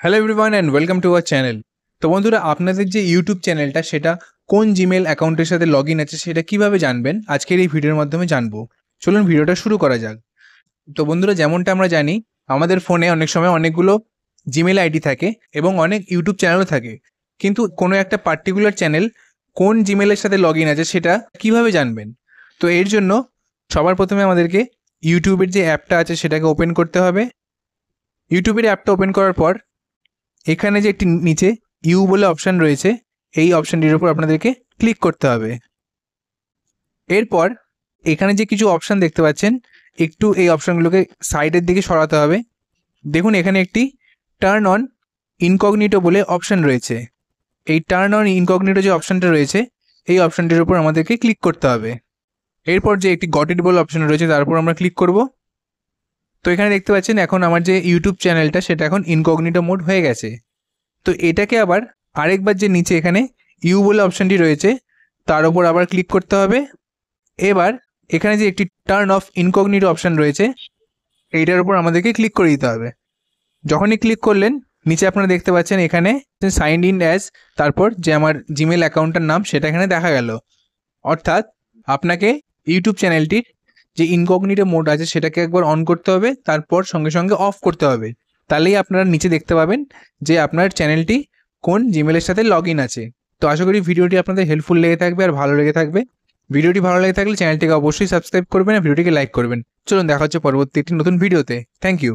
Hello everyone and welcome to our channel. তো বন্ধুরা, আপনাদের যে ইউটিউব চ্যানেলটা সেটা কোন জিমেল অ্যাকাউন্টের সাথে লগ ইন আছে সেটা কীভাবে জানবেন আজকের এই ভিডিওর মাধ্যমে জানবো। চলুন ভিডিওটা শুরু করা যাক। তো বন্ধুরা, যেমনটা আমরা জানি আমাদের ফোনে অনেক সময় অনেকগুলো জিমেল আইডি থাকে এবং অনেক ইউটিউব চ্যানেলও থাকে, কিন্তু কোনো একটা পার্টিকুলার চ্যানেল কোন জিমেলের সাথে লগ ইন আছে সেটা কীভাবে জানবেন। তো এর জন্য সবার প্রথমে আমাদেরকে ইউটিউবের যে অ্যাপটা আছে সেটাকে ওপেন করতে হবে। ইউটিউবের অ্যাপটা ওপেন করার পর এখানে যে একটি নিচে ইউ বলে অপশান রয়েছে, এই অপশানটির উপর আপনাদেরকে ক্লিক করতে হবে। এরপর এখানে যে কিছু অপশান দেখতে পাচ্ছেন, একটু এই অপশানগুলোকে সাইডের দিকে সরাতে হবে। দেখুন এখানে একটি টার্ন অন ইনকগনিটো বলে অপশান রয়েছে। এই টার্ন অন ইনকগনিটো যে অপশানটা রয়েছে এই অপশানটির উপর আমাদেরকে ক্লিক করতে হবে। এরপর যে একটি গট ইট বলে অপশান রয়েছে তার উপর আমরা ক্লিক করব। তো এখানে দেখতে পাচ্ছেন এখন আমার যে ইউটিউব চ্যানেলটা সেটা এখন ইনকগনিটো মোড হয়ে গেছে। তো এটাকে আবার আরেকবার যে নিচে এখানে ইউ বলে অপশানটি রয়েছে তার উপর আবার ক্লিক করতে হবে। এবার এখানে যে একটি টার্ন অফ ইনকগনিটো অপশান রয়েছে এইটার উপর আমাদেরকে ক্লিক করে দিতে হবে। যখনই ক্লিক করলেন নিচে আপনারা দেখতে পাচ্ছেন এখানে সাইন ইন অ্যাজ, তারপর যে আমার জিমেল অ্যাকাউন্টটার নাম সেটা এখানে দেখা গেল। অর্থাৎ আপনাকে ইউটিউব চ্যানেলটির যে ইনকগনিটো মোড আছে সেটাকে একবার অন করতে হবে, তারপর সঙ্গে সঙ্গে অফ করতে হবে। তাহলেই আপনারা নিচে দেখতে পাবেন যে আপনার চ্যানেলটি কোন জিমেলের সাথে লগ ইন আছে। তো আশা করি ভিডিওটি আপনাদের হেল্পফুল লেগে থাকবে আর ভালো লেগে থাকবে। ভিডিওটি ভালো লেগে থাকলে চ্যানেলটিকে অবশ্যই সাবস্ক্রাইব করবেন আর ভিডিওটিকে লাইক করবেন। চলুন দেখা হচ্ছে পরবর্তী একটি নতুন ভিডিওতে। Thank you.